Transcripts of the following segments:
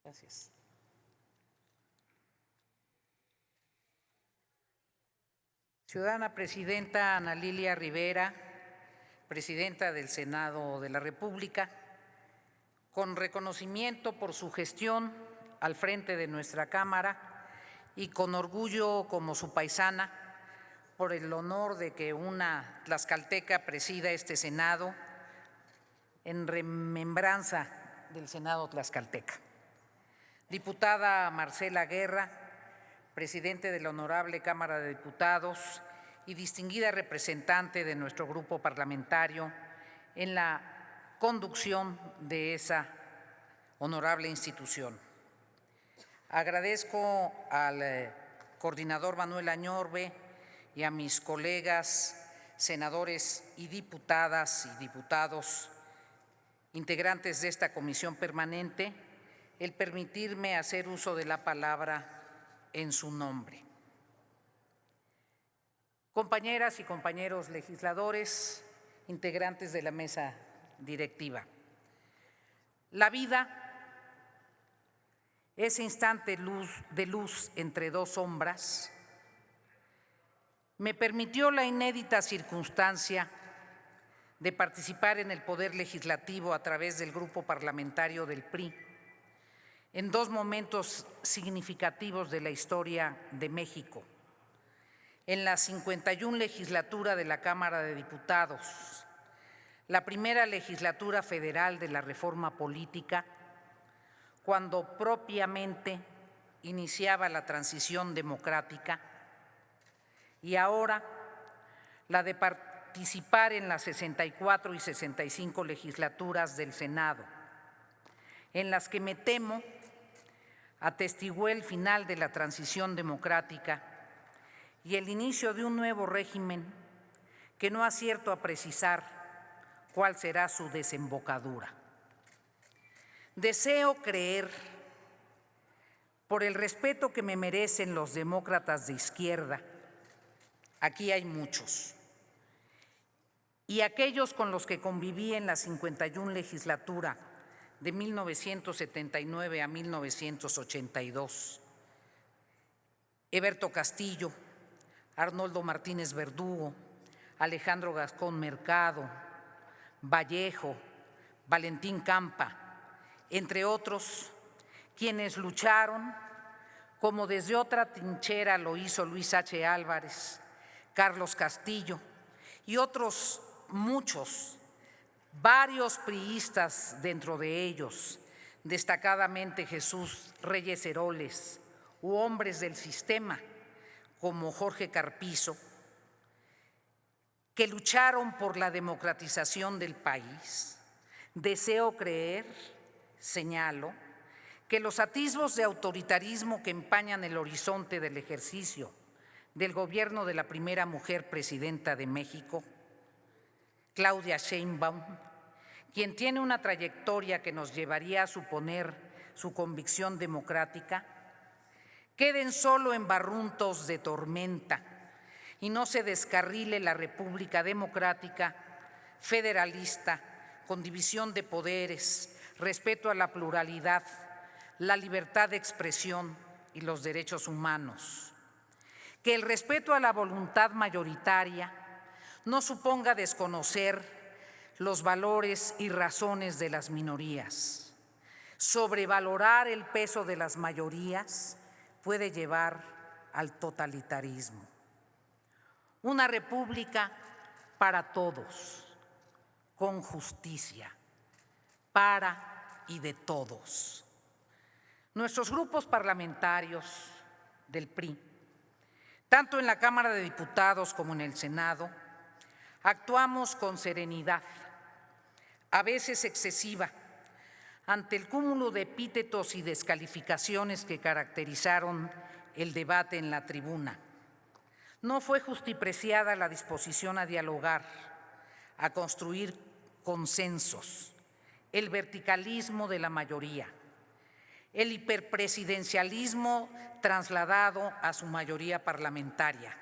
Gracias. Ciudadana Presidenta Ana Lilia Rivera, Presidenta del Senado de la República, con reconocimiento por su gestión al frente de nuestra Cámara y con orgullo como su paisana por el honor de que una tlaxcalteca presida este Senado en remembranza del Senado tlaxcalteca. Diputada Marcela Guerra, Presidente de la Honorable Cámara de Diputados y distinguida representante de nuestro grupo parlamentario en la conducción de esa honorable institución. Agradezco al coordinador Manuel Añorbe y a mis colegas senadores y diputadas y diputados integrantes de esta comisión permanente el permitirme hacer uso de la palabra en su nombre. Compañeras y compañeros legisladores, integrantes de la mesa directiva, la vida, ese instante de luz entre dos sombras, me permitió la inédita circunstancia de participar en el Poder Legislativo a través del Grupo Parlamentario del PRI en dos momentos significativos de la historia de México. En la 51 legislatura de la Cámara de Diputados, la primera legislatura federal de la reforma política, cuando propiamente iniciaba la transición democrática, y ahora la de participar en las 64 y 65 legislaturas del Senado, en las que me temo atestigué el final de la transición democrática y el inicio de un nuevo régimen que no acierto a precisar cuál será su desembocadura. Deseo creer, por el respeto que me merecen los demócratas de izquierda, aquí hay muchos, y aquellos con los que conviví en la 51 legislatura de 1979 a 1982, Eberto Castillo, Arnoldo Martínez Verdugo, Alejandro Gascón Mercado, Vallejo, Valentín Campa, entre otros, quienes lucharon, como desde otra trinchera lo hizo Luis H. Álvarez, Carlos Castillo y otros muchos, varios priistas dentro de ellos, destacadamente Jesús Reyes Heroles, u hombres del sistema como Jorge Carpizo, que lucharon por la democratización del país. Deseo creer, señalo, que los atisbos de autoritarismo que empañan el horizonte del ejercicio del gobierno de la primera mujer presidenta de México, Claudia Sheinbaum, quien tiene una trayectoria que nos llevaría a suponer su convicción democrática, queden solo en barruntos de tormenta y no se descarrile la República Democrática, federalista, con división de poderes, respeto a la pluralidad, la libertad de expresión y los derechos humanos. Que el respeto a la voluntad mayoritaria no suponga desconocer los valores y razones de las minorías. Sobrevalorar el peso de las mayorías puede llevar al totalitarismo. Una república para todos, con justicia, para y de todos. Nuestros grupos parlamentarios del PRI, tanto en la Cámara de Diputados como en el Senado, actuamos con serenidad, a veces excesiva, ante el cúmulo de epítetos y descalificaciones que caracterizaron el debate en la tribuna. No fue justipreciada la disposición a dialogar, a construir consensos, el verticalismo de la mayoría, el hiperpresidencialismo trasladado a su mayoría parlamentaria.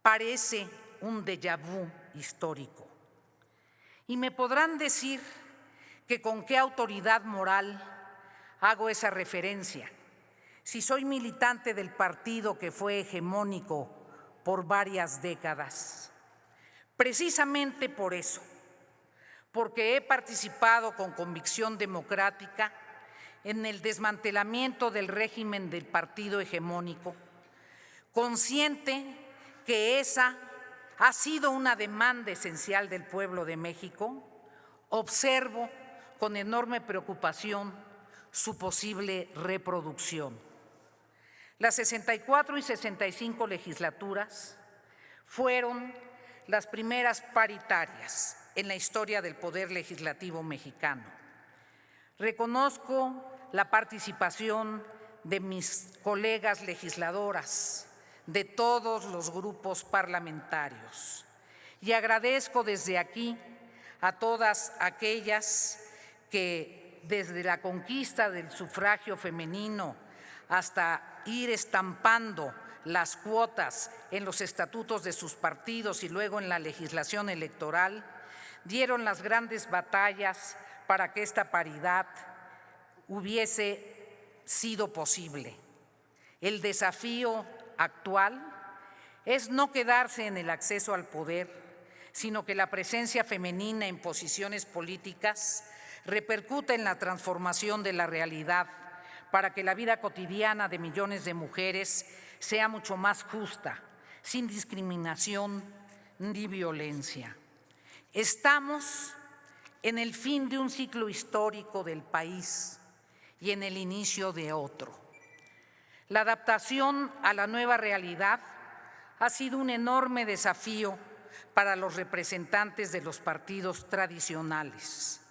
Parece un déjà vu histórico. Y me podrán decir que con qué autoridad moral hago esa referencia. Si soy militante del partido que fue hegemónico por varias décadas, precisamente por eso, porque he participado con convicción democrática en el desmantelamiento del régimen del partido hegemónico, consciente que esa ha sido una demanda esencial del pueblo de México, observo con enorme preocupación su posible reproducción. Las 64 y 65 legislaturas fueron las primeras paritarias en la historia del Poder Legislativo mexicano. Reconozco la participación de mis colegas legisladoras de todos los grupos parlamentarios y agradezco desde aquí a todas aquellas que desde la conquista del sufragio femenino hasta ir estampando las cuotas en los estatutos de sus partidos y luego en la legislación electoral, dieron las grandes batallas para que esta paridad hubiese sido posible. El desafío actual es no quedarse en el acceso al poder, sino que la presencia femenina en posiciones políticas repercuta en la transformación de la realidad para que la vida cotidiana de millones de mujeres sea mucho más justa, sin discriminación ni violencia. Estamos en el fin de un ciclo histórico del país y en el inicio de otro. La adaptación a la nueva realidad ha sido un enorme desafío para los representantes de los partidos tradicionales,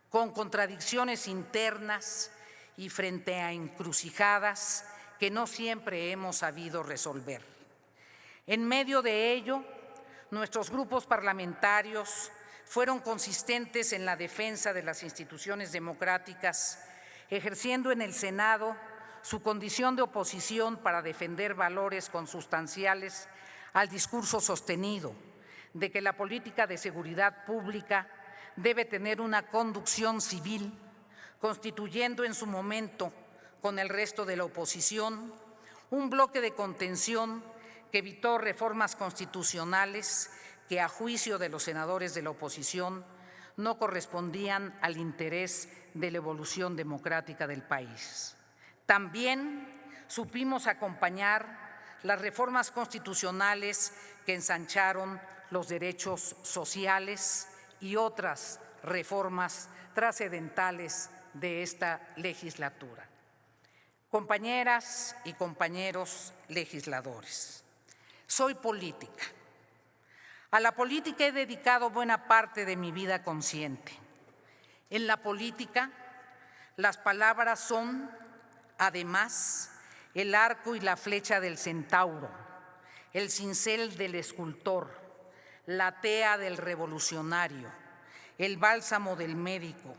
con contradicciones internas y frente a encrucijadas que no siempre hemos sabido resolver. En medio de ello, nuestros grupos parlamentarios fueron consistentes en la defensa de las instituciones democráticas, ejerciendo en el Senado su condición de oposición para defender valores consustanciales al discurso sostenido de que la política de seguridad pública debe tener una conducción civil, constituyendo en su momento, con el resto de la oposición, un bloque de contención que evitó reformas constitucionales que, a juicio de los senadores de la oposición, no correspondían al interés de la evolución democrática del país. También supimos acompañar las reformas constitucionales que ensancharon los derechos sociales y otras reformas trascendentales de esta legislatura. Compañeras y compañeros legisladores, soy política. A la política he dedicado buena parte de mi vida consciente. En la política, las palabras son, además, el arco y la flecha del centauro, el cincel del escultor, la tea del revolucionario, el bálsamo del médico.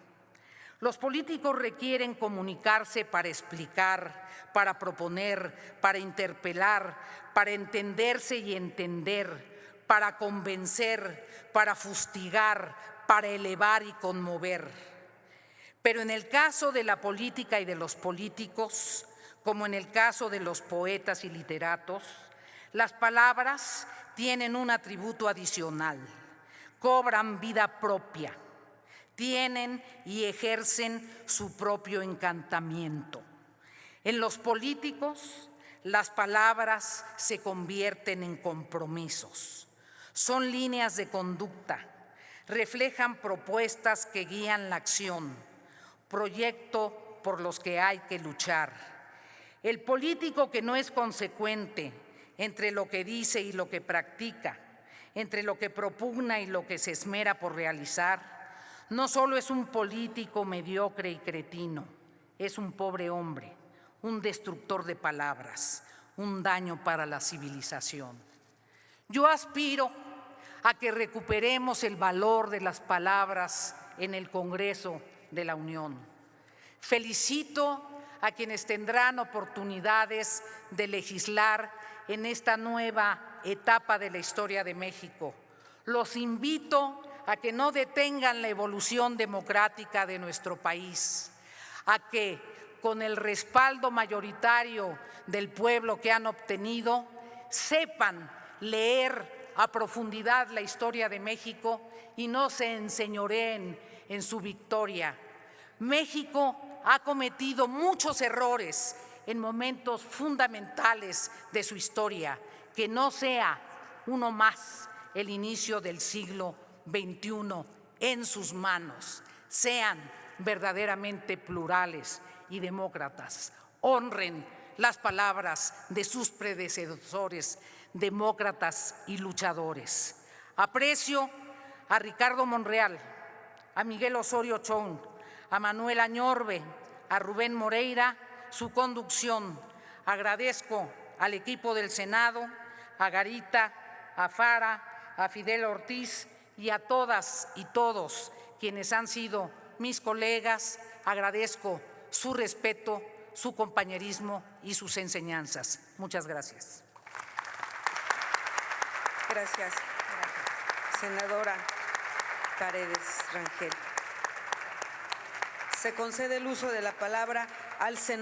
Los políticos requieren comunicarse para explicar, para proponer, para interpelar, para entenderse y entender, para convencer, para fustigar, para elevar y conmover. Pero en el caso de la política y de los políticos, como en el caso de los poetas y literatos, las palabras tienen un atributo adicional, cobran vida propia, tienen y ejercen su propio encantamiento. En los políticos, las palabras se convierten en compromisos, son líneas de conducta, reflejan propuestas que guían la acción, proyecto por los que hay que luchar. El político que no es consecuente entre lo que dice y lo que practica, entre lo que propugna y lo que se esmera por realizar, no solo es un político mediocre y cretino, es un pobre hombre, un destructor de palabras, un daño para la civilización. Yo aspiro a que recuperemos el valor de las palabras en el Congreso de la Unión. Felicito a quienes tendrán oportunidades de legislar en esta nueva etapa de la historia de México. Los invito a que no detengan la evolución democrática de nuestro país, a que con el respaldo mayoritario del pueblo que han obtenido, sepan leer a profundidad la historia de México y no se enseñoreen en su victoria. México ha cometido muchos errores en momentos fundamentales de su historia. Que no sea uno más el inicio del siglo XXI en sus manos. Sean verdaderamente plurales y demócratas. Honren las palabras de sus predecesores, demócratas y luchadores. Aprecio a Ricardo Monreal, a Miguel Osorio Chong, a Manuel Añorbe, a Rubén Moreira su conducción. Agradezco al equipo del Senado, a Garita, a Fara, a Fidel Ortiz y a todas y todos quienes han sido mis colegas. Agradezco su respeto, su compañerismo y sus enseñanzas. Muchas gracias. Gracias, senadora Paredes Rangel. Se concede el uso de la palabra al senador.